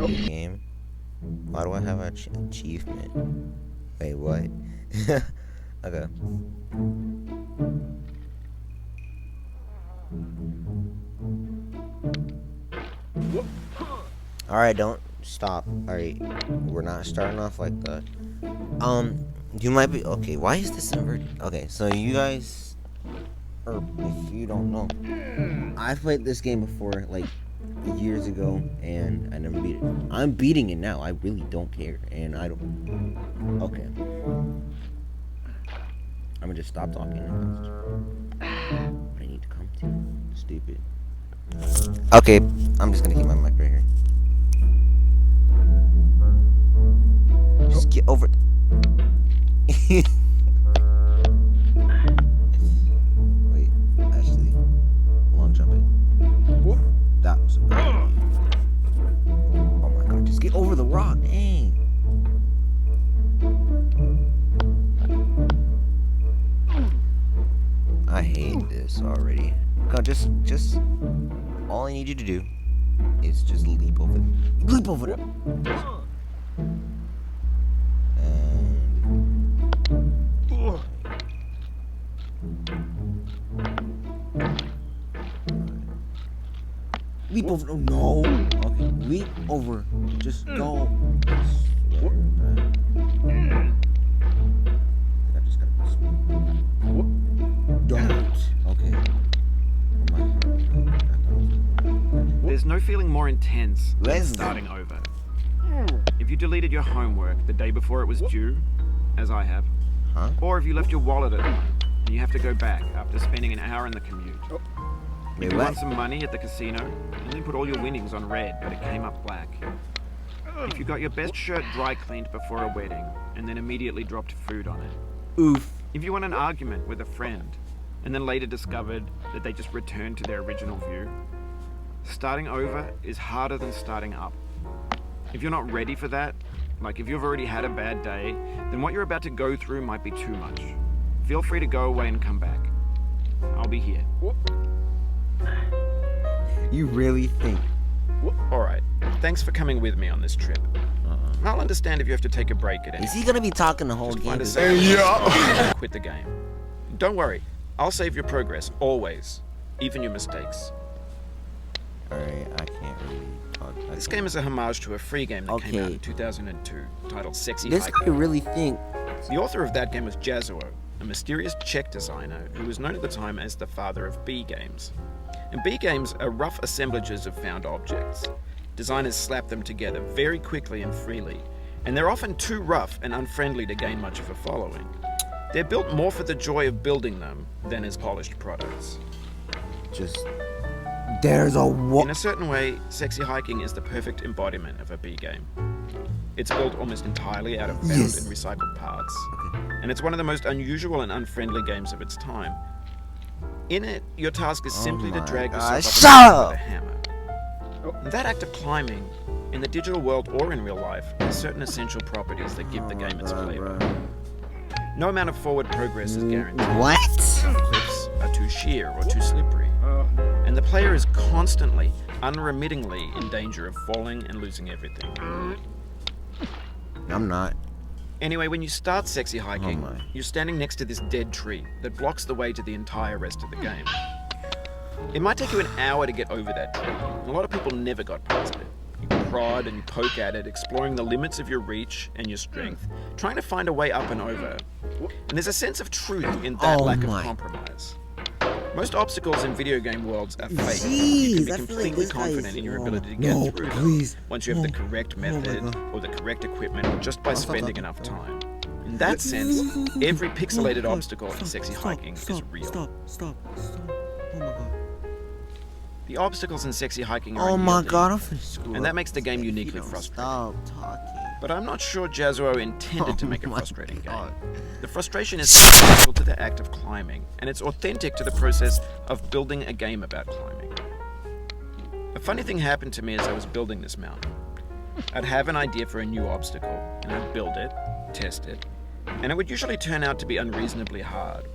stupid game. Why do I have an achievement? Wait, what? Okay. Alright, don't stop. Alright, we're not starting off like that. You might be okay. Why is this inverted? Okay, so you guys, or if you don't know, I played this game before, like years ago, and I never beat it. I'm beating it now. I really don't care, and I don't. Okay, I'm gonna just stop talking. What I need to come to. Stupid. Okay, I'm just gonna keep my mic right here. Just get over it. Wait, actually, long jump it. That was a bad idea. Oh my god, just get over the rock, dang. I hate this already. God, just all I need you to do is just leap over it. Leap over. Oh, no. Okay, leap over. Just go. I just gotta go speed. Don't. Okay. There's no feeling more intense than starting over. If you deleted your homework the day before it was due, as I have, or if you left your wallet at home and you have to go back after spending an hour in the commute. If you won some money at the casino and then put all your winnings on red but it came up black. If you got your best shirt dry cleaned before a wedding and then immediately dropped food on it. Oof. If you won an argument with a friend and then later discovered that they just returned to their original view. Starting over is harder than starting up. If you're not ready for that, like if you've already had a bad day, then what you're about to go through might be too much. Feel free to go away and come back. I'll be here. You really think? Alright, thanks for coming with me on this trip. I'll understand if you have to take a break at any Is he gonna be talking the whole game? Quit the game. Don't worry, I'll save your progress, always. Even your mistakes. Alright, I can't really talk. This game is a homage to a free game that came out in 2002, titled Sexy This Hiking. guy really think. The author of that game was Jazuo, a mysterious Czech designer who was known at the time as the father of B games. And B games are rough assemblages of found objects. Designers slap them together very quickly and freely, and they're often too rough and unfriendly to gain much of a following. They're built more for the joy of building them than as polished products. Just there's a In a certain way, Sexy Hiking is the perfect embodiment of a B game. It's built almost entirely out of found and recycled parts, and it's one of the most unusual and unfriendly games of its time. In it, your task is simply to drag yourself up with a hammer. That act of climbing, in the digital world or in real life, has certain essential properties that give the game its flavor. No amount of forward progress is guaranteed. What? Some cliffs are too sheer or too slippery, and the player is constantly, unremittingly in danger of falling and losing everything. I'm not. Anyway, when you start Sexy Hiking, you're standing next to this dead tree that blocks the way to the entire rest of the game. It might take you an hour to get over that tree. A lot of people never got past it. You prod and you poke at it, exploring the limits of your reach and your strength, trying to find a way up and over. And there's a sense of truth in that lack of compromise. Most obstacles in video game worlds are fake. You can be completely confident in your ability to get through them once you have the correct method or the correct equipment or just by spending enough time. In that sense, every pixelated obstacle in Sexy Hiking is real. Stop. Oh my god. The obstacles in Sexy Hiking are Oh my unyielding, god, I'm finna screw and that up makes the game if you uniquely don't frustrating. Stop talking. But I'm not sure Jazuo intended to make a frustrating game. God. The frustration is central to the act of climbing, and it's authentic to the process of building a game about climbing. A funny thing happened to me as I was building this mountain. I'd have an idea for a new obstacle, and I'd build it, test it, and it would usually turn out to be unreasonably hard.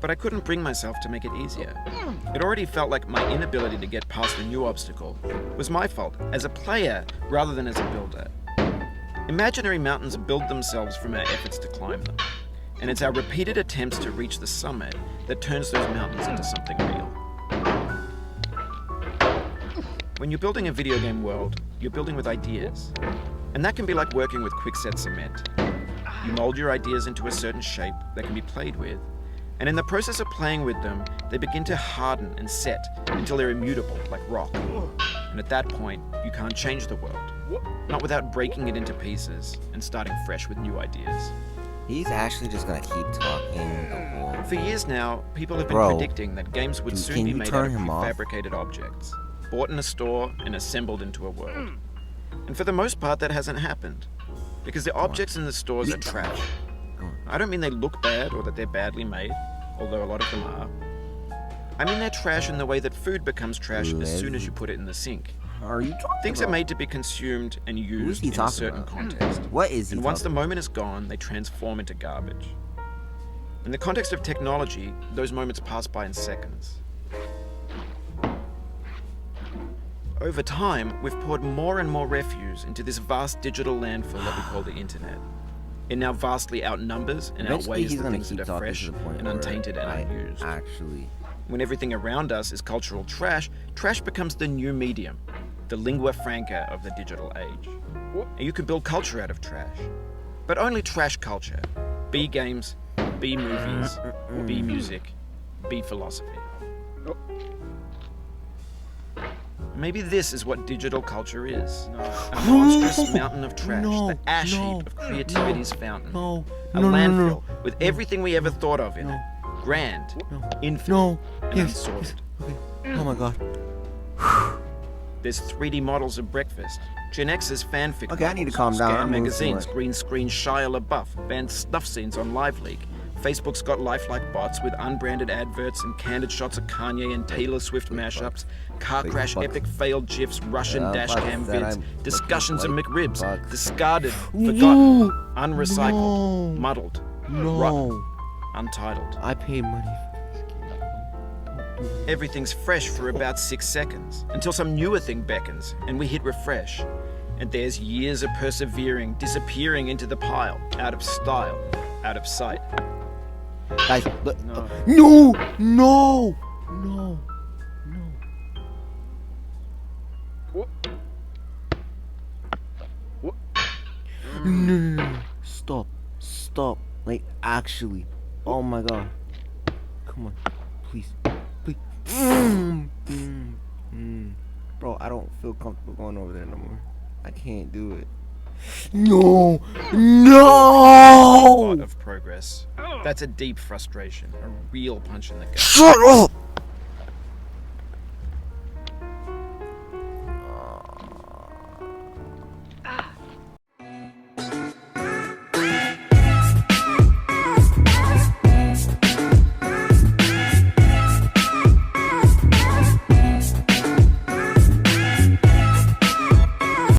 But I couldn't bring myself to make it easier. It already felt like my inability to get past a new obstacle was my fault, as a player rather than as a builder. Imaginary mountains build themselves from our efforts to climb them, and it's our repeated attempts to reach the summit that turns those mountains into something real. When you're building a video game world, you're building with ideas, and that can be like working with quickset cement. You mold your ideas into a certain shape that can be played with, and in the process of playing with them, they begin to harden and set until they're immutable, like rock. And at that point, you can't change the world, not without breaking it into pieces and starting fresh with new ideas. He's actually just gonna keep talking the whole... For years now, people have been predicting that games would soon be made out of prefabricated objects, bought in a store and assembled into a world. And for the most part, that hasn't happened, because the objects in the stores are trash. I don't mean they look bad or that they're badly made, although a lot of them are. I mean they're trash in the way that food becomes trash as soon as you put it in the sink. Are you talking Things about? are made to be consumed and used in a certain context. What is he And once the talking moment is gone, they transform into garbage. In the context of technology, those moments pass by in seconds. Over time, we've poured more and more refuse into this vast digital landfill that we call the internet. It now vastly outnumbers and Eventually, outweighs he's the gonna things keep that are talking fresh to the point and where untainted and I unused. Actually, When everything around us is cultural trash, trash becomes the new medium, the lingua franca of the digital age. And you can build culture out of trash. But only trash culture. Be games, be movies, be music, be philosophy. Maybe this is what digital culture is. A monstrous mountain of trash, the ash heap of creativity's fountain. A landfill with everything we ever thought of in it. Grand, infinite, and unsorted. Oh my god. There's 3D models of breakfast, Gen X's fanfic Okay, I need to models, calm down. Scan I'm moving magazines, forward. green screen Shia LaBeouf, banned snuff scenes on LiveLeak. Facebook's got lifelike bots with unbranded adverts and candid shots of Kanye and Taylor Swift mashups, car crash epic failed GIFs, Russian dashcam vids, discussions of McRibs, discarded, forgotten, unrecycled, muddled, rotten, untitled. I paid money for this game. Everything's fresh for about 6 seconds, until some newer thing beckons, and we hit refresh. And there's years of persevering, disappearing into the pile, out of style, out of sight. Guys, look. No. No! No! No! No. Stop. Stop. Like, actually. Oh my god. Come on. Please. Please. Bro, I don't feel comfortable going over there no more. I can't do it. No! A No! lot of progress. That's a deep frustration, a real punch in the gut. Shut up!